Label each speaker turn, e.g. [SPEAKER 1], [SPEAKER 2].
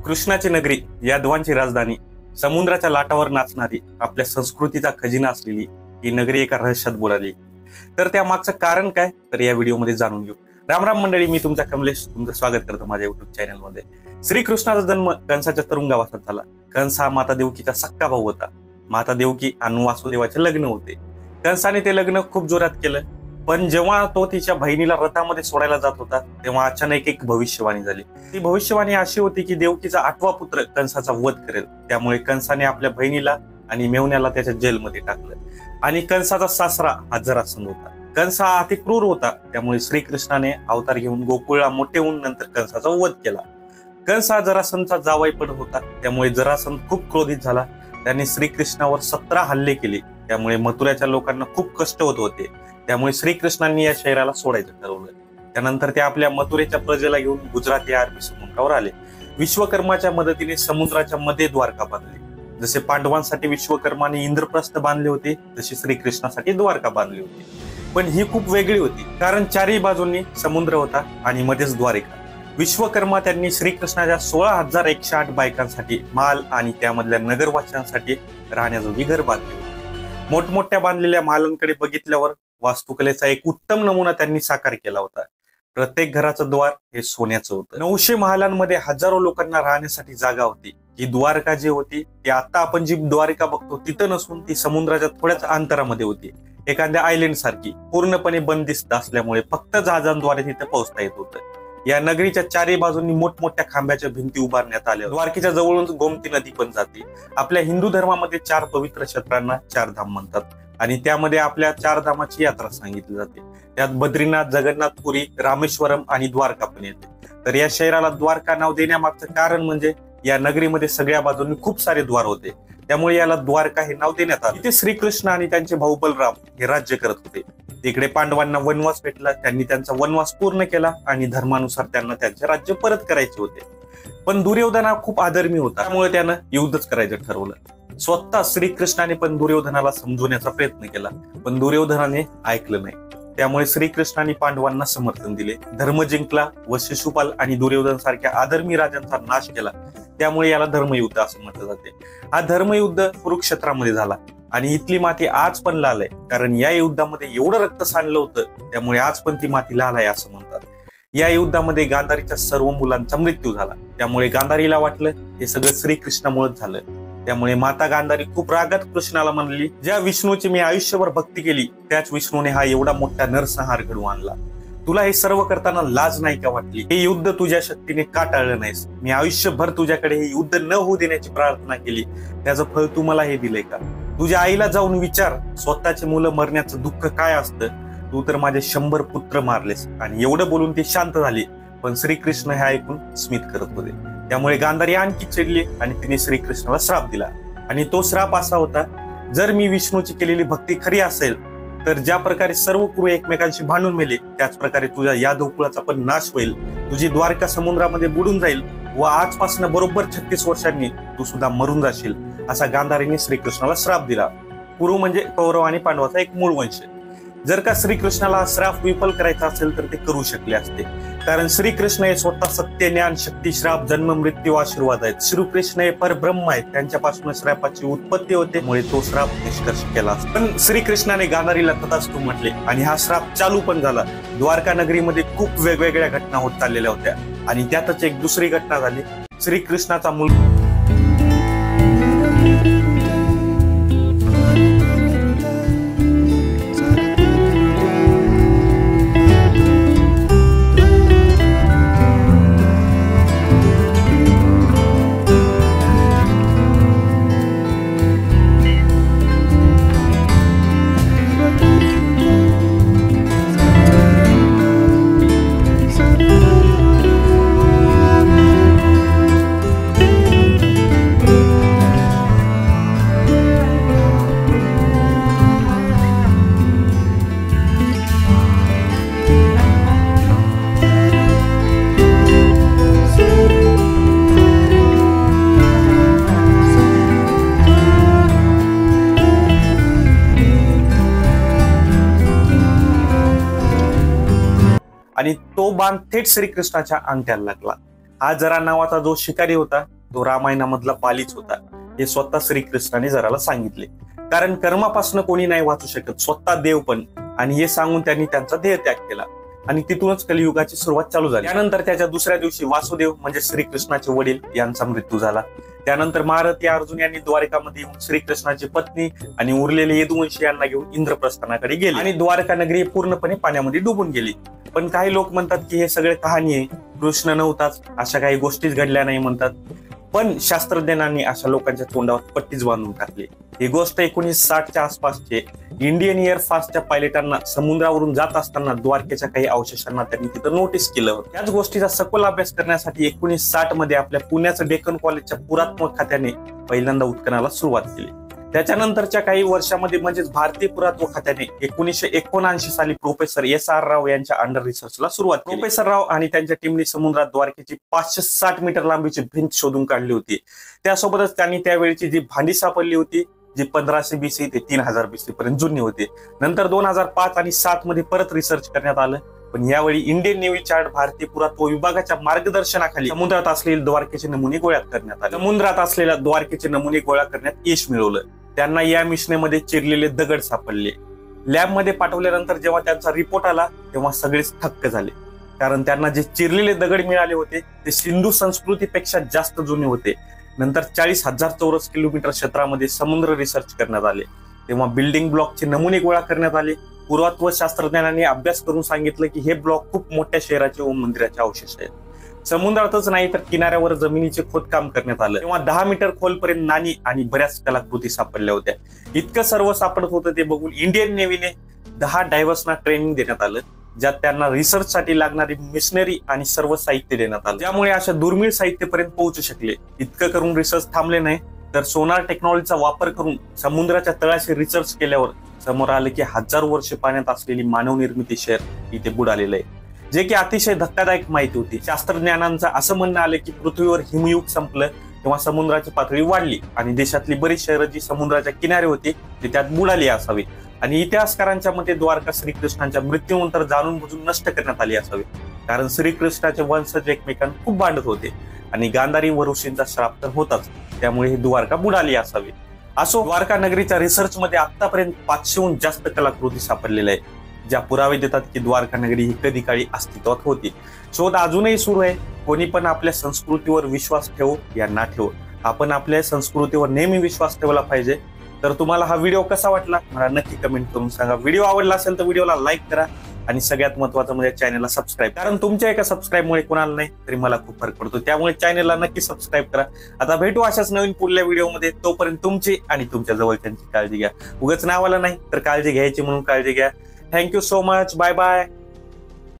[SPEAKER 1] कृष्णाची नगरी, यादवांची राजधानी, समुद्राच्या लाटावर नाचणारी, आपल्या संस्कृतीचा खजिना असलेली ही नगरी एका रहस्यात बुडाली. तर त्या मागचं कारण काय, तर या व्हिडिओमध्ये जाणून घेऊ. रामराम मंडळी, मी तुमचा कमलेश तुमचं स्वागत करतो माझ्या युट्यूब चॅनलमध्ये. श्रीकृष्णाचा जन्म कंसाच्या तुरुंगावासात झाला. कंस हा माता देवकीचा सक्का भाऊ होता. माता देवकी आणि वासुदेवाचे लग्न होते. कंसाने ते लग्न खूप जोरात केलं, पण जेव्हा तो तिच्या बहिणीला रथामध्ये सोडायला जात होता तेव्हा अचानक एक भविष्यवाणी झाली. ती भविष्यवाणी अशी होती की देवकीचा 8वा पुत्र कंसाचा वध करेल. त्यामुळे कंसाने आपल्या बहिणीला आणि मेवण्याला त्याच्या जेलमध्ये टाकलं. आणि कंसाचा सासरा हा जरासंध होता. कंस हा अति क्रूर होता, त्यामुळे श्रीकृष्णाने अवतार घेऊन गोकुळला मोठे होऊन नंतर कंसाचा वध केला. कंस हा जरासंधचा जावई पण होता, त्यामुळे जरासंध खूप क्रोधित झाला. त्याने श्रीकृष्णावर 17 हल्ले केले. त्यामुळे मथुराच्या लोकांना खूप कष्ट होत होते. त्यामुळे श्रीकृष्णांनी या शहराला सोडायचं ठरवलं. त्यानंतर ते आपल्या मथुरेच्या प्रजेला घेऊन गुजरात या अरबी समुद्रावर आले. विश्वकर्माच्या मदतीने समुद्राच्या मध्ये द्वारका बांधली. जसे पांडवांसाठी विश्वकर्माने इंद्रप्रस्थ बांधले होते, तशी श्रीकृष्णासाठी द्वारका बांधली होती. पण ही खूप वेगळी होती, कारण चारही बाजूंनी समुद्र होता आणि मध्येच द्वारिका. विश्वकर्मा त्यांनी श्रीकृष्णाच्या 16,108 बायकांसाठी माल आणि त्यामधल्या नगरवासियांसाठी राहण्याजोगी घर बांधले होते. मोठमोठ्या बांधलेल्या महालांकडे बघितल्यावर वास्तुकलेचा एक उत्तम नमुना त्यांनी साकार केला होता. प्रत्येक घराचं द्वार हे सोन्याचं होतं. 900 महालांमध्ये हजारो लोकांना राहण्यासाठी जागा होती. ही द्वारका जी होती ती आता आपण जी द्वारका बघतो तिथं नसून ती समुद्राच्या थोड्याच अंतरामध्ये होती. एखाद्या आयलंड सारखी पूर्णपणे बंदिस्त असल्यामुळे फक्त जहाजांद्वारे तिथे पोहोचता येत होतं. या नगरीच्या चारही बाजूंनी मोठमोठ्या खांब्याच्या भिंती उभारण्यात आल्या. द्वारकेच्या जवळून गोमती नदी पण जाते. आपल्या हिंदू धर्मामध्ये 4 पवित्र क्षेत्रांना 4 धाम म्हणतात आणि त्यामध्ये आपल्या 4 धामाची यात्रा सांगितली जाते. त्यात बद्रीनाथ, जगन्नाथ, पुरी, रामेश्वरम आणि द्वारका पण येते. तर या शहराला द्वारका नाव देण्यामागचं कारण म्हणजे या नगरीमध्ये सगळ्या बाजूंनी खूप सारे द्वार होते, त्यामुळे याला द्वारका हे नाव देण्यात आले. इथे श्रीकृष्ण आणि त्यांचे भाऊ बलराम हे राज्य करत होते. तिकडे पांडवांना वनवास भेटला, त्यांनी त्यांचा वनवास पूर्ण केला आणि धर्मानुसार त्यांना त्यांचे राज्य परत करायचे होते. पण दुर्योधन हा खूप अधर्मी होता, त्यामुळे त्यानं युद्धच करायचं ठरवलं. स्वतः श्रीकृष्णाने पण दुर्योधनाला समजवण्याचा प्रयत्न केला, पण दुर्योधनाने ऐकलं नाही. त्यामुळे श्रीकृष्णाने पांडवांना समर्थन दिले, धर्म जिंकला व शिशुपाल आणि दुर्योधन सारख्या अधर्मी राजांचा नाश केला. त्यामुळे याला धर्मयुद्ध असं म्हटलं जाते. हा धर्मयुद्ध कुरुक्षेत्रामध्ये झाला आणि इथली माती आज पण लाल आहे, कारण या युद्धामध्ये एवढं रक्त सांडलं होतं, त्यामुळे आज पण ती माती लाल आहे असं म्हणतात. या युद्धामध्ये गांधारीच्या सर्व मुलांचा मृत्यू झाला. त्यामुळे गांधारीला वाटलं हे सगळं श्रीकृष्णामुळेच झालं. त्यामुळे माता गांधारी खूप रागात कृष्णाला म्हणली, ज्या विष्णूची मी आयुष्यभर भक्ती केली त्याच विष्णूने हा एवढा मोठा नरसंहार घडवून आणला. तुला हे सर्व करताना लाज नाही का वाटली? हे युद्ध तुझ्या शक्तीने का टाळलं नाहीस? मी आयुष्यभर तुझ्याकडे हे युद्ध न होऊ देण्याची प्रार्थना केली, त्याचं फळ तू मला हे दिलंय का? तुझ्या आईला जाऊन विचार, स्वतःची मुलं मरण्याचं दुःख काय असतं. तू तर माझे 100 पुत्र मारलेस. आणि एवढं बोलून ती शांत झाली, पण श्रीकृष्ण हे ऐकून स्मित करत होते. त्यामुळे गांधारी आणखी चिडली आणि तिने श्रीकृष्णाला श्राप दिला. आणि तो श्राप असा होता, जर मी विष्णूची केलेली भक्ती खरी असेल तर ज्या प्रकारे सर्व कुरु एकमेकांशी भांडून मेले, त्याच प्रकारे तुझ्या यादव कुळाचा पण नाश होईल. तुझी द्वारका समुद्रामध्ये बुडून जाईल व आजपासून बरोबर 36 वर्षांनी तू सुद्धा मरून जाशील, असा गांधारीने श्रीकृष्णाला श्राप दिला. कुरु म्हणजे कौरव आणि पांडवाचा एक मूळ वंश. जर का श्रीकृष्णाला हा श्राप विफल करायचा असेल तर ते करू शकले असते, कारण श्रीकृष्ण हे स्वतः सत्य, ज्ञान, शक्ती, श्राप, जन्म, मृत्यू, आशीर्वाद आहेत. श्रीकृष्ण हे परब्रह्म आहेत, त्यांच्यापासून श्रापाची उत्पत्ती होते, त्यामुळे तो श्राप निष्कर्ष केला असता. पण श्रीकृष्णाने गांधारीला तथास्तु म्हटले आणि हा श्राप चालू पण झाला. द्वारका नगरीमध्ये खूप वेगवेगळ्या घटना होत चाललेल्या होत्या आणि त्यातच एक दुसरी घटना झाली. श्रीकृष्णाचा मुलगा आणि तो बाण थेट श्रीकृष्णाच्या अंगठ्याला लागला. हा जरा नावाचा जो शिकारी होता तो रामायणामधला बालीच होता, हे स्वतः श्रीकृष्णाने जराला सांगितले. कारण कर्मापासून कोणी नाही वाचू शकत, स्वतः देव पण. आणि हे सांगून त्यांनी त्यांचा देह त्याग केला आणि तिथूनच कलियुगाची सुरुवात चालू झाली. त्यानंतर त्याच्या दुसऱ्या दिवशी वासुदेव म्हणजे श्रीकृष्णाचे वडील यांचा मृत्यू झाला. त्यानंतर महारथी अर्जुन यांनी द्वारकामध्ये येऊन श्रीकृष्णाची पत्नी आणि उरलेले यदुवंशी यांना घेऊन इंद्रप्रस्थानाकडे गेले आणि द्वारका नगरी पूर्णपणे पाण्यामध्ये डुबून गेली. पण काही लोक म्हणतात की हे सगळे कहाणी आहे, कृष्ण नव्हताच, अशा काही गोष्टीच घडल्या नाही म्हणतात. पण शास्त्रज्ञांनी अशा लोकांच्या तोंडावर पट्टीच बांधून टाकली. ही गोष्ट 1960च्या आसपासचे इंडियन एअर फोर्सच्या पायलटांना समुद्रावरून जात असताना द्वारकेच्या काही अवशेषांना त्यांनी तिथं नोटीस केलं होतं. त्याच गोष्टीचा सखोल अभ्यास करण्यासाठी 1960 मध्ये आपल्या पुण्याचं डेक्कन कॉलेजच्या पुरातत्व खात्याने पहिल्यांदा उत्खननाला सुरुवात केली. त्याच्यानंतरच्या काही वर्षांमध्ये म्हणजेच भारतीय पुरातत्व खात्याने 1979 साली प्रोफेसर SR राव यांच्या अंडर रिसर्चला सुरुवात केली. प्रोफेसर राव आणि त्यांच्या टीमने समुद्रात द्वारकेची 560 मीटर लांबीची भिंत शोधून काढली होती. त्यासोबतच त्यांनी त्यावेळीची जी भांडी सापडली होती, जी 1500 BC ते 3000 BC पर्यंत जुनी होती. नंतर 2005 आणि 2007 मध्ये परत रिसर्च करण्यात आलं. पण यावेळी इंडियन नेव्ही चार्ट भारतीय पुरातत्व विभागाच्या मार्गदर्शनाखाली समुद्रात असलेले द्वारकेचे नमुने गोळा करण्यात आले. समुद्रात असलेल्या द्वारकेचे नमुने गोळा करण्यात यश मिळवलं. त्यांना या मिशनमध्ये चिरलेले दगड सापडले. लॅबमध्ये पाठवल्यानंतर जेव्हा त्यांचा रिपोर्ट आला तेव्हा सगळेच थक्क झाले, कारण त्यांना जे चिरलेले दगड मिळाले होते ते सिंधू संस्कृतीपेक्षा जास्त जुने होते. नंतर 40,000 चौरस किलोमीटर क्षेत्रामध्ये समुद्र रिसर्च करण्यात आले. तेव्हा बिल्डिंग ब्लॉकचे नमुने गोळा करण्यात आले. पुरातत्व शास्त्रज्ञांनी अभ्यास करून सांगितलं की हे ब्लॉक खूप मोठ्या शहराचे व मंदिराचे अवशेष आहेत. समुद्रातच नाही तर किनाऱ्यावर जमिनीचे खोदकाम करण्यात आलं. तेव्हा 10 मीटर खोलपर्यंत नाणी आणि बऱ्याच कलाकृती सापडल्या होत्या. इतकं सर्व सापडत होतं ते बघून इंडियन नेव्हीने 10 डायव्हर्सना ट्रेनिंग देण्यात आलं, ज्यात त्यांना रिसर्चसाठी लागणारी मिशनरी आणि सर्व साहित्य देण्यात आलं. त्यामुळे अशा दुर्मिळ साहित्यापर्यंत पोहोचू शकले. इतकं करून रिसर्च थांबले नाही, तर सोनार टेक्नॉलॉजीचा वापर करून समुद्राच्या तळाशी रिसर्च केल्यावर समोर आलं की 1000 वर्ष पाण्यात असलेली मानवनिर्मित शहर इथे बुडालेलं आहे, जे की अतिशय धक्कादायक माहिती होती. शास्त्रज्ञांचं असं म्हणणं आलं की पृथ्वीवर हिमयुग संपलं तेव्हा समुद्राची पातळी वाढली आणि देशातली बरीच शहरं जी समुद्राच्या किनारे होती ती त्यात बुडाली असावी. आणि इतिहासकारांच्या मते द्वारका श्रीकृष्णांच्या मृत्यूनंतर जाणून बुजून नष्ट करण्यात आली असावी, कारण श्रीकृष्णाचे वंशज एकमेकांना खूप भांडत होते आणि गांधारी व ऋषींचा श्राप तर होताच, त्यामुळे ही द्वारका बुडाली असावी. असो, द्वारका नगरीच्या रिसर्च मध्ये आतापर्यंत 500हून जास्त कलाकृती सापडलेल्या आहेत, ज्या पुरावे देतात की द्वारका नगरी ही कधी काळी अस्तित्वात होती. शोध अजूनही सुरू आहे. कोणी पण आपल्या संस्कृतीवर विश्वास ठेवो या ना ठेवो, आपण आपल्या संस्कृतीवर नेहमी विश्वास ठेवला पाहिजे. तर तुम्हाला हा व्हिडिओ कसा वाटला मला नक्की कमेंट करून सांगा. व्हिडिओ आवडला असेल तर व्हिडिओला लाईक करा आणि सगळ्यात महत्त्वाचं म्हणजे चॅनलला सबस्क्राईब, कारण तुमच्या एका सबस्क्राईबमुळे कोणाला नाही तरी मला खूप फरक पडतो. त्यामुळे चॅनलला नक्की सबस्क्राईब करा. आता भेटू अशाच नवीन पुढल्या व्हिडिओमध्ये. तोपर्यंत तुमची आणि तुमच्या जवळच्यांची काळजी घ्या. उगाच नावाला नाही तर काळजी घ्यायची म्हणून काळजी घ्या. Thank you so much. Bye bye.